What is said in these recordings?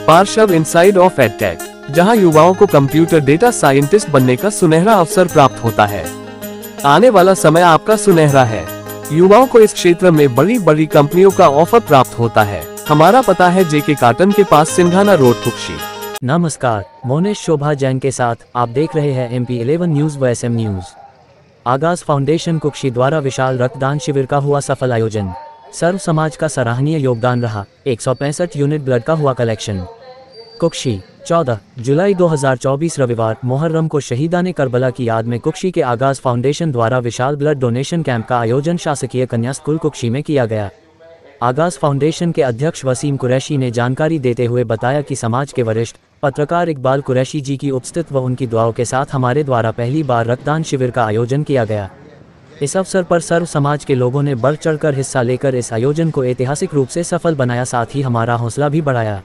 पार्श्व inside of edtech, जहां युवाओं को कंप्यूटर डेटा साइंटिस्ट बनने का सुनहरा अवसर प्राप्त होता है। आने वाला समय आपका सुनहरा है। युवाओं को इस क्षेत्र में बड़ी बड़ी कंपनियों का ऑफर प्राप्त होता है। हमारा पता है जेके कॉटन के पास सिंघाना रोड, कुक्षी। नमस्कार, मोनेश शोभा जैन के साथ आप देख रहे हैं MP11 न्यूज व SM न्यूज। आगाज फाउंडेशन कुक्षी द्वारा विशाल रक्तदान शिविर का हुआ सफल आयोजन। सर्व समाज का सराहनीय योगदान रहा। 165 यूनिट ब्लड का हुआ कलेक्शन। कुक्षी 14 जुलाई 2024 रविवार मुहर्रम को शहीदाने करबला की याद में कुक्षी के आगाज फाउंडेशन द्वारा विशाल ब्लड डोनेशन कैंप का आयोजन शासकीय कन्या स्कूल कुक्षी में किया गया। आगाज फाउंडेशन के अध्यक्ष वसीम कुरैशी ने जानकारी देते हुए बताया कि समाज के वरिष्ठ पत्रकार इकबाल कुरैशी जी की उपस्थिति व उनकी दुआओं के साथ हमारे द्वारा पहली बार रक्तदान शिविर का आयोजन किया गया। इस अवसर पर सर्व समाज के लोगों ने बढ़ चढ़कर हिस्सा लेकर इस आयोजन को ऐतिहासिक रूप से सफल बनाया, साथ ही हमारा हौसला भी बढ़ाया।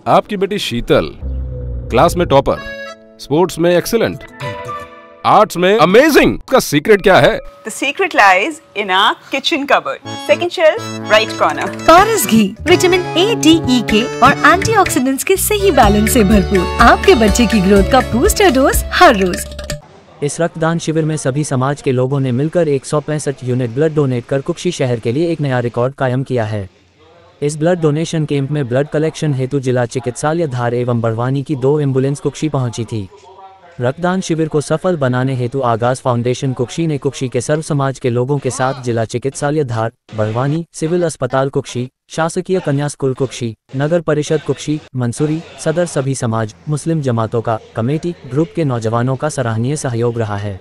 आपकी बेटी शीतल क्लास में टॉपर, स्पोर्ट्स में एक्सीलेंट, आर्ट्स में अमेजिंग। का सीक्रेट क्या है? The secret lies in our kitchen cupboard. Second shelf, right corner. Paras ghee vitamin A, D, E, K और एंटीऑक्सीडेंट्स के सही बैलेंस से भरपूर, आपके बच्चे की ग्रोथ का बूस्टर डोज हर रोज। इस रक्तदान शिविर में सभी समाज के लोगों ने मिलकर 165 यूनिट ब्लड डोनेट कर कुक्षी शहर के लिए एक नया रिकॉर्ड कायम किया है। इस ब्लड डोनेशन कैंप में ब्लड कलेक्शन हेतु जिला चिकित्सालय धार एवं बड़वानी की 2 एम्बुलेंस कुक्षी पहुंची थी। रक्तदान शिविर को सफल बनाने हेतु आगाज फाउंडेशन कुक्षी ने कुक्षी के सर्व समाज के लोगों के साथ जिला चिकित्सालय धार, बड़वानी, सिविल अस्पताल कुक्षी, शासकीय कन्या स्कूल कुक्षी, नगर परिषद कुक्षी, मंसूरी सदर सभी समाज, मुस्लिम जमातों का कमेटी ग्रुप के नौजवानों का सराहनीय सहयोग रहा है।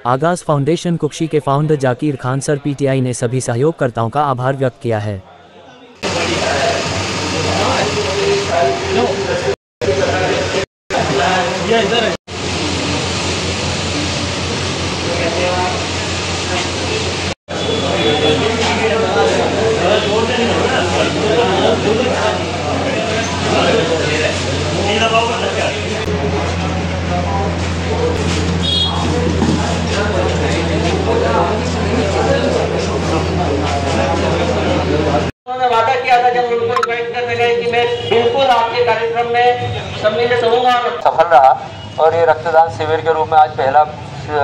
आगाज फाउंडेशन कुक्षी के founder Zakir Khan sir PTI ने सभी सहयोगकर्ताओं का आभार व्यक्त किया है। वादा किया था जब उनको इन्वाइट करने गए कि मैं बिल्कुल आपके कार्यक्रम में सम्मिलित होऊंगा। सफल रहा और ये रक्तदान शिविर के रूप में आज पहला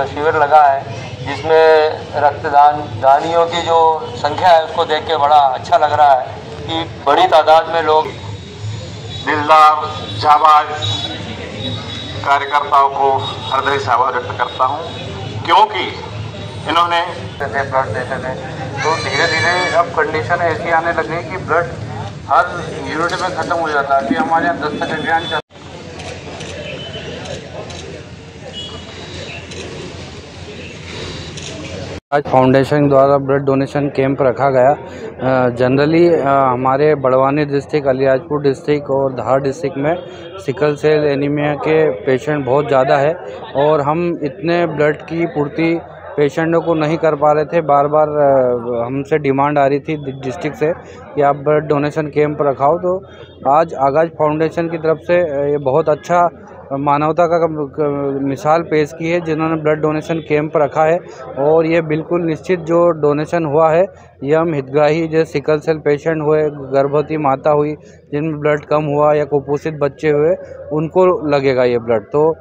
शिविर लगा है, जिसमें रक्तदान दानियों की जो संख्या है उसको देख के बड़ा अच्छा लग रहा है कि बड़ी तादाद में लोग। दिलदार जाबाज कार्यकर्ताओं को हृदय से आभार व्यक्त करता हूँ, क्योंकि इन्होंने ब्लड देते थे तो धीरे धीरे अब कंडीशन ऐसी आने लगी कि ब्लड हर यूनिट में ख़त्म हो जाता है। कि हमारे यहाँ 10 तक अभियान चल। आज फाउंडेशन द्वारा ब्लड डोनेशन कैंप रखा गया। जनरली हमारे बड़वानी डिस्ट्रिक्ट, अलियाजपुर डिस्ट्रिक्ट और धार डिस्ट्रिक्ट में सिकल सेल एनीमिया के पेशेंट बहुत ज़्यादा है और हम इतने ब्लड की पूर्ति पेशेंटों को नहीं कर पा रहे थे। बार बार हमसे डिमांड आ रही थी डिस्ट्रिक्ट से कि आप ब्लड डोनेशन कैंप रखाओ, तो आज आगाज फाउंडेशन की तरफ से ये बहुत अच्छा मानवता का मिसाल पेश की है, जिन्होंने ब्लड डोनेशन कैंप रखा है। और ये बिल्कुल निश्चित जो डोनेशन हुआ है ये हम हितग्राही जो सिकल सेल पेशेंट हुए, गर्भवती माता हुई जिनमें ब्लड कम हुआ या कुपोषित बच्चे हुए, उनको लगेगा ये ब्लड। तो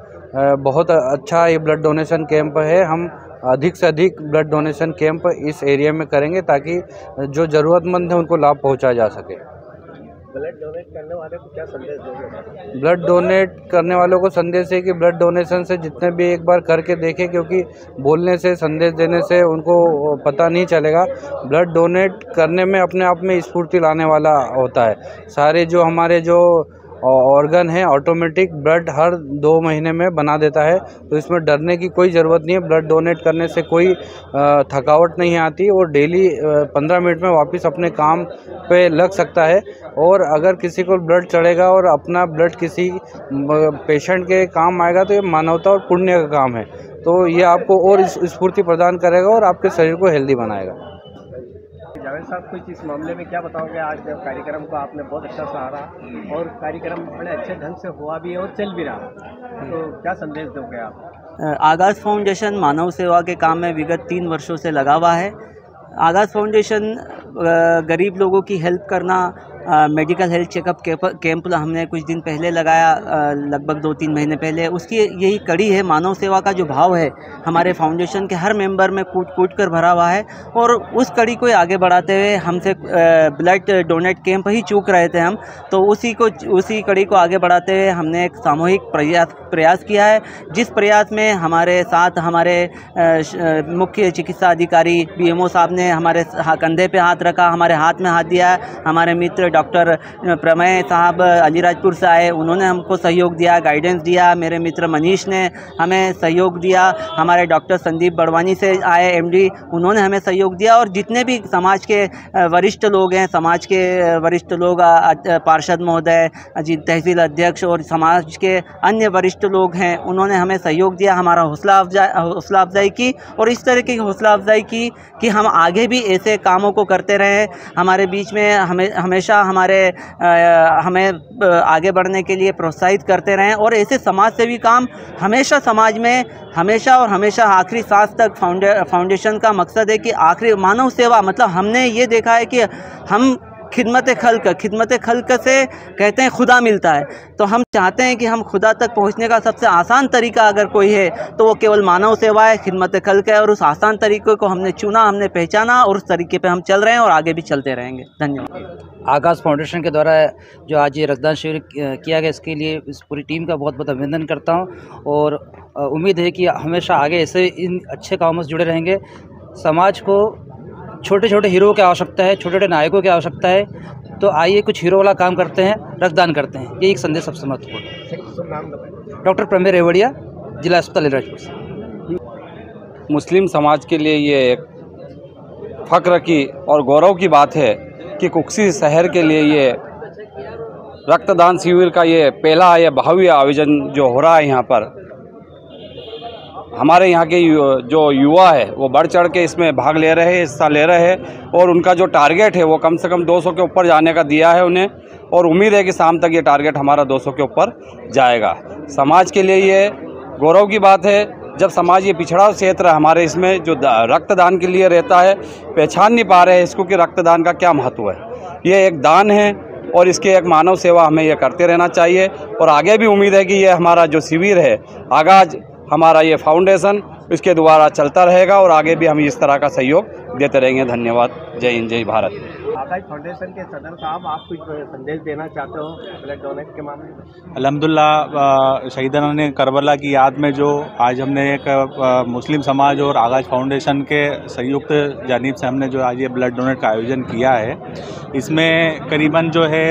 बहुत अच्छा ये ब्लड डोनेशन कैंप है। हम अधिक से अधिक ब्लड डोनेशन कैंप इस एरिया में करेंगे ताकि जो ज़रूरतमंद है उनको लाभ पहुंचाया जा सके। ब्लड डोनेट करने वाले को क्या संदेश दोगे? ब्लड डोनेट करने वालों को संदेश है कि ब्लड डोनेशन से जितने भी एक बार करके देखें, क्योंकि बोलने से, संदेश देने से उनको पता नहीं चलेगा। ब्लड डोनेट करने में अपने आप में स्फूर्ति लाने वाला होता है। सारे जो हमारे जो ऑर्गन है ऑटोमेटिक ब्लड हर 2 महीने में बना देता है, तो इसमें डरने की कोई ज़रूरत नहीं है। ब्लड डोनेट करने से कोई थकावट नहीं आती और डेली 15 मिनट में वापस अपने काम पे लग सकता है। और अगर किसी को ब्लड चढ़ेगा और अपना ब्लड किसी पेशेंट के काम आएगा तो ये मानवता और पुण्य का काम है। तो ये आपको और स्फूर्ति प्रदान करेगा और आपके शरीर को हेल्दी बनाएगा। साहब कुछ इस मामले में क्या बताओगे? आज कार्यक्रम को आपने बहुत अच्छा सहारा और कार्यक्रम बड़े अच्छे ढंग से हुआ भी और चल भी रहा, तो क्या संदेश दोगे आप? आगाज़ फाउंडेशन मानव सेवा के काम में विगत 3 वर्षों से लगा हुआ है। आगाज़ फाउंडेशन गरीब लोगों की हेल्प करना, मेडिकल हेल्थ चेकअप कैंप हमने कुछ दिन पहले लगाया, लगभग 2-3 महीने पहले। उसकी यही कड़ी है, मानव सेवा का जो भाव है हमारे फाउंडेशन के हर मेंबर में कूट कर भरा हुआ है। और उस कड़ी को आगे बढ़ाते हुए हमसे ब्लड डोनेट कैंप ही चूक रहे थे हम, तो उसी कड़ी को आगे बढ़ाते हुए हमने एक सामूहिक प्रयास किया है, जिस प्रयास में हमारे साथ हमारे मुख्य चिकित्सा अधिकारी BMO साहब ने हमारे कंधे पे हाथ रखा, हमारे हाथ में हाथ दिया। हमारे मित्र डॉक्टर प्रमेय साहब अलीराजपुर से आए, उन्होंने हमको सहयोग दिया, गाइडेंस दिया। मेरे मित्र मनीष ने हमें सहयोग दिया। हमारे डॉक्टर संदीप बड़वानी से आए MD, उन्होंने हमें सहयोग दिया। और जितने भी समाज के वरिष्ठ लोग हैं, समाज के वरिष्ठ लोग, पार्षद महोदय, तहसील अध्यक्ष और समाज के अन्य वरिष्ठ लोग हैं, उन्होंने हमें सहयोग दिया, हमारा हौसला अफजाई की। और इस तरह की हौसला अफजाई की कि हम आगे भी ऐसे कामों को करते रहें। हमारे बीच में हमेशा हमें आगे बढ़ने के लिए प्रोत्साहित करते रहें। और ऐसे समाज सेवी काम हमेशा समाज में हमेशा आखिरी सांस तक फाउंडेशन का मकसद है कि आखिरी मानव सेवा, मतलब हमने ये देखा है कि हम खिदमत खल्क से कहते हैं खुदा मिलता है, तो हम चाहते हैं कि हम खुदा तक पहुंचने का सबसे आसान तरीका अगर कोई है तो वो केवल मानव सेवा है, खिदमत खल्क है। और उस आसान तरीके को हमने चुना, हमने पहचाना और उस तरीके पे हम चल रहे हैं और आगे भी चलते रहेंगे। धन्यवाद। आगाज़ फाउंडेशन के द्वारा जो आज ये रक्तदान शिविर किया गया, इसके लिए इस पूरी टीम का बहुत बहुत अभिनंदन करता हूँ। और उम्मीद है कि हमेशा आगे ऐसे इन अच्छे कामों से जुड़े रहेंगे। समाज को छोटे छोटे हीरो की आवश्यकता है, छोटे छोटे नायकों की आवश्यकता है, तो आइए कुछ हीरो वाला काम करते हैं, रक्तदान करते हैं। ये एक संदेश सबसे महत्वपूर्ण है। डॉक्टर प्रमेय रेवड़िया, जिला अस्पताल अलीराजपुर से। मुस्लिम समाज के लिए ये एक फ़ख्र की और गौरव की बात है कि कुक्सी शहर के लिए ये रक्तदान शिविर का ये पहला भव्य आयोजन जो हो रहा है यहाँ पर, हमारे यहाँ के जो युवा है वो बढ़ चढ़ के इसमें भाग ले रहे हैं, हिस्सा ले रहे हैं। और उनका जो टारगेट है वो कम से कम 200 के ऊपर जाने का दिया है उन्हें, और उम्मीद है कि शाम तक ये टारगेट हमारा 200 के ऊपर जाएगा। समाज के लिए ये गौरव की बात है जब समाज ये पिछड़ा क्षेत्र हमारे इसमें जो रक्तदान के लिए रहता है, पहचान नहीं पा रहे हैं इसको कि रक्तदान का क्या महत्व है। ये एक दान है और इसके एक मानव सेवा हमें ये करते रहना चाहिए। और आगे भी उम्मीद है कि ये हमारा जो शिविर है, आगाज़ हमारा ये फाउंडेशन, इसके द्वारा चलता रहेगा और आगे भी हम इस तरह का सहयोग देते रहेंगे। धन्यवाद। जय हिंद, जय भारत। आगाज़ फाउंडेशन के सदर साहब, आप कुछ संदेश देना चाहते हो ब्लड डोनेट के मामले में? अल्हम्दुलिल्लाह, शहीदान करबला की याद में जो आज हमने एक मुस्लिम समाज और आगाज़ फाउंडेशन के संयुक्त जानिब से हमने जो आज ये ब्लड डोनेट का आयोजन किया है, इसमें करीबन जो है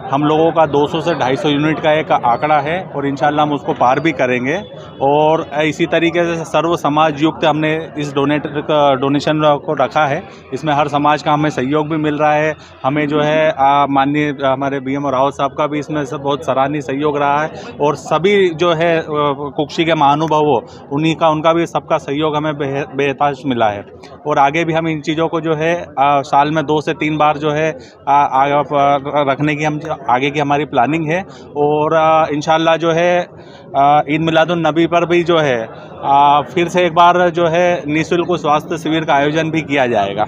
हम लोगों का 200 से 250 यूनिट का एक आंकड़ा है और इंशाल्लाह हम उसको पार भी करेंगे। और इसी तरीके से सर्व समाज युक्त हमने इस डोनेशन को रखा है। इसमें हर समाज का हमें सहयोग भी मिल रहा है। हमें जो है माननीय हमारे BMO रावत साहब का भी इसमें सब बहुत सराहनीय सहयोग रहा है। और सभी जो है कुक्षी के महानुभाव हो, उनका भी सबका सहयोग हमें बेहताश मिला है। और आगे भी हम इन चीज़ों को जो है साल में 2 से 3 बार जो है रखने की हम आगे की हमारी प्लानिंग है। और इंशाल्लाह जो है ईद मिलादुन नबी पर भी जो है फिर से एक बार जो है निःशुल्क स्वास्थ्य शिविर का आयोजन भी किया जाएगा।